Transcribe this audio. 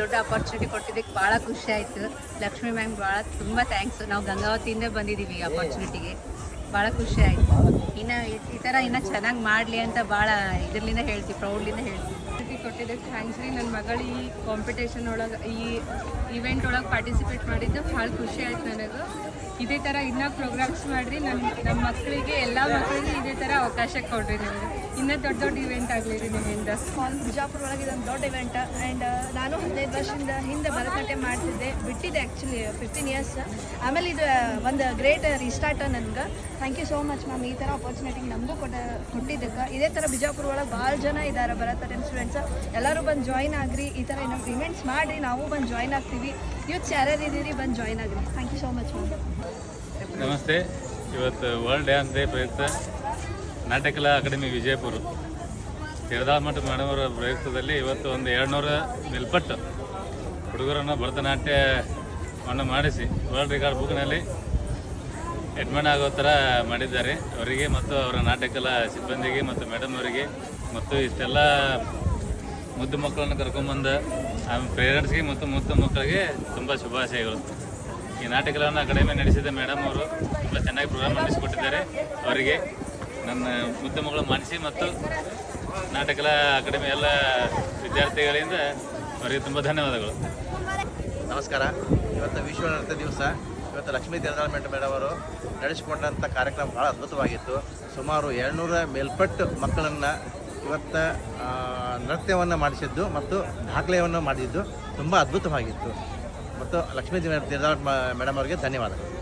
ದೊಡ್ಡ ಅಪಾರ್ಚುನಿಟಿ ಕೊಟ್ಟಿದ್ದಕ್ಕೆ ಭಾಳ ಖುಷಿ ಆಯಿತು. ಲಕ್ಷ್ಮೀ ಮ್ಯಾಮ್ ಭಾಳ ತುಂಬ ಥ್ಯಾಂಕ್ಸ್. ನಾವು ಗಂಗಾವತಿಯಿಂದ ಬಂದಿದ್ದೀವಿ ಈ ಅಪಾರ್ಚುನಿಟಿಗೆ. ಭಾಳ ಖುಷಿ ಆಯಿತು. ಇನ್ನು ಈ ಥರ ಇನ್ನೂ ಚೆನ್ನಾಗಿ ಮಾಡಲಿ ಅಂತ ಭಾಳ ಇದರಿಂದ ಹೇಳ್ತೀವಿ, ಪ್ರೌಡ್ಲಿಂದ ಹೇಳ್ತೀವಿ. ಕೊಟ್ಟಿದ್ದಕ್ಕೆ ಥ್ಯಾಂಕ್ಸ್ ರೀ. ನನ್ನ ಮಗಳು ಈ ಕಾಂಪಿಟೇಷನ್ ಒಳಗೆ, ಈ ಇವೆಂಟ್ ಒಳಗೆ ಪಾರ್ಟಿಸಿಪೇಟ್ ಮಾಡಿದ್ದು ಭಾಳ ಖುಷಿ ಆಯ್ತು ನನಗೆ. ಇದೇ ಥರ ಇನ್ನೂ ಪ್ರೋಗ್ರಾಮ್ಸ್ ಮಾಡಿರಿ. ನಮ್ಮ ಮಕ್ಕಳಿಗೆ, ಎಲ್ಲ ಮಕ್ಕಳಿಗೆ ಇದೇ ಥರ ಅವಕಾಶ ಕೊಡ್ರಿ. ನಿಮಗೆ ಇನ್ನೂ ದೊಡ್ಡ ದೊಡ್ಡ ಇವೆಂಟ್ ಆಗಲಿ ರೀ ನಿಮ್ಮಿಂದ. ಬಿಜಾಪುರ ಒಳಗೆ ಇದೊಂದು ದೊಡ್ಡ ಇವೆಂಟ್. ಆ್ಯಂಡ್ ನಾನು 15 ವರ್ಷದಿಂದ ಹಿಂದೆ ಭರತನಾಟ್ಯ ಮಾಡ್ತಿದ್ದೆ, ಬಿಟ್ಟಿದ್ದೆ ಆ್ಯಕ್ಚುಲಿ 15 ಇಯರ್ಸ್. ಆಮೇಲೆ ಇದು ಒಂದು ಗ್ರೇಟ್ ರೀಸ್ಟಾರ್ಟ್ ನನಗೆ. Thank you so much ma'am. ಈ ಥರ ಅಪಾರ್ಚುನಿಟಿ ನಮಗೂ ಕೊಟ್ಟಿದ್ದಕ್ಕೆ. ಇದೇ ಥರ ಬಿಜಾಪುರ ಒಳಗೆ ಭಾಳ ಜನ ಇದ್ದಾರೆ ಭರತನಾಟ್ಯಂ ಸ್ಟೂಡೆಂಟ್ಸ್. ಎಲ್ಲರೂ ಬಂದು ಜಾಯ್ನ್ ಆಗ್ರಿ. ಈ ಥರ ನಮ್ಮ ಇವೆಂಟ್ಸ್ ಮಾಡಿರಿ, ನಾವು ಬಂದು ಜಾಯ್ನ್ ಆಗ್ತೀವಿ. ಯೂತ್ಸ್ ಯಾರ್ಯಾರು ಇದ್ದೀರಿ ಬಂದು ಜಾಯ್ನ್ ಆಗ್ರಿ. Thank you so much ma'am. ನಮಸ್ತೆ. ಇವತ್ತು ವರ್ಲ್ಡ್ ಡ್ಯಾನ್ಸ್ ಡೇ ಪ್ರಯುಕ್ತ ನಾಟ್ಯಕಲಾ ಅಕಾಡೆಮಿ ವಿಜಯಪುರ ತಿರದಾಳ ಮಠ ಮೇಡಮ್ ಅವರ ಪ್ರಯುಕ್ತದಲ್ಲಿ ಇವತ್ತು ಒಂದು 200 ಮೇಲ್ಪಟ್ಟು ಹುಡುಗರನ್ನು ಭರತನಾಟ್ಯವನ್ನು ಮಾಡಿಸಿ ವರ್ಲ್ಡ್ ರೆಕಾರ್ಡ್ ಬುಕ್ನಲ್ಲಿ ಅಡ್ಮಿಟ್ ಆಗೋ ಥರ ಮಾಡಿದ್ದಾರೆ. ಅವರಿಗೆ ಮತ್ತು ಅವರ ನಾಟ್ಯಕಲಾ ಸಿಬ್ಬಂದಿಗೆ ಮತ್ತು ಮೇಡಮ್ ಅವರಿಗೆ ಮತ್ತು ಇಷ್ಟೆಲ್ಲ ಮುದ್ದು ಮಕ್ಕಳನ್ನು ಕರ್ಕೊಂಬಂದ ಪೇರೆಂಟ್ಸ್ಗೆ ಮತ್ತು ಮುದ್ದು ಮಕ್ಕಳಿಗೆ ತುಂಬ ಶುಭಾಶಯಗಳು. ಈ ನಾಟ್ಯಕಲಾವನ್ನು ಅಕಾಡೆಮಿ ನಡೆಸಿದ ಮೇಡಮ್ ಅವರು ತುಂಬ ಚೆನ್ನಾಗಿ ಪ್ರೋಗ್ರಾಮ್ ನಡೆಸಿಕೊಟ್ಟಿದ್ದಾರೆ. ಅವರಿಗೆ ನನ್ನ ಮುದ್ದು ಮಕ್ಕಳು ಮಾನಿಸಿ ಮತ್ತು ನಾಟಕಲಾ ಅಕಾಡೆಮಿ ಎಲ್ಲ ವಿದ್ಯಾರ್ಥಿಗಳಿಂದ ಅವರಿಗೆ ತುಂಬ ಧನ್ಯವಾದಗಳು. ನಮಸ್ಕಾರ. ಇವತ್ತು ವಿಶ್ವ ನೃತ್ಯ ದಿವಸ. ಇವತ್ತು ಲಕ್ಷ್ಮೀ ತಿರದಾಳ ಮೇಡಮ್ ಅವರು ನಡೆಸಿಕೊಂಡಂಥ ಕಾರ್ಯಕ್ರಮ ಭಾಳ ಅದ್ಭುತವಾಗಿತ್ತು. ಸುಮಾರು 200 ಮೇಲ್ಪಟ್ಟು ಮಕ್ಕಳನ್ನು ಇವತ್ತು ನೃತ್ಯವನ್ನು ಮಾಡಿಸಿದ್ದು ಮತ್ತು ದಾಖಲೆಯನ್ನು ಮಾಡಿದ್ದು ತುಂಬ ಅದ್ಭುತವಾಗಿತ್ತು. ಮತ್ತು ಲಕ್ಷ್ಮೀ ತಿರದಾಳ ಮೇಡಮ್ ಅವರಿಗೆ ಧನ್ಯವಾದಗಳು.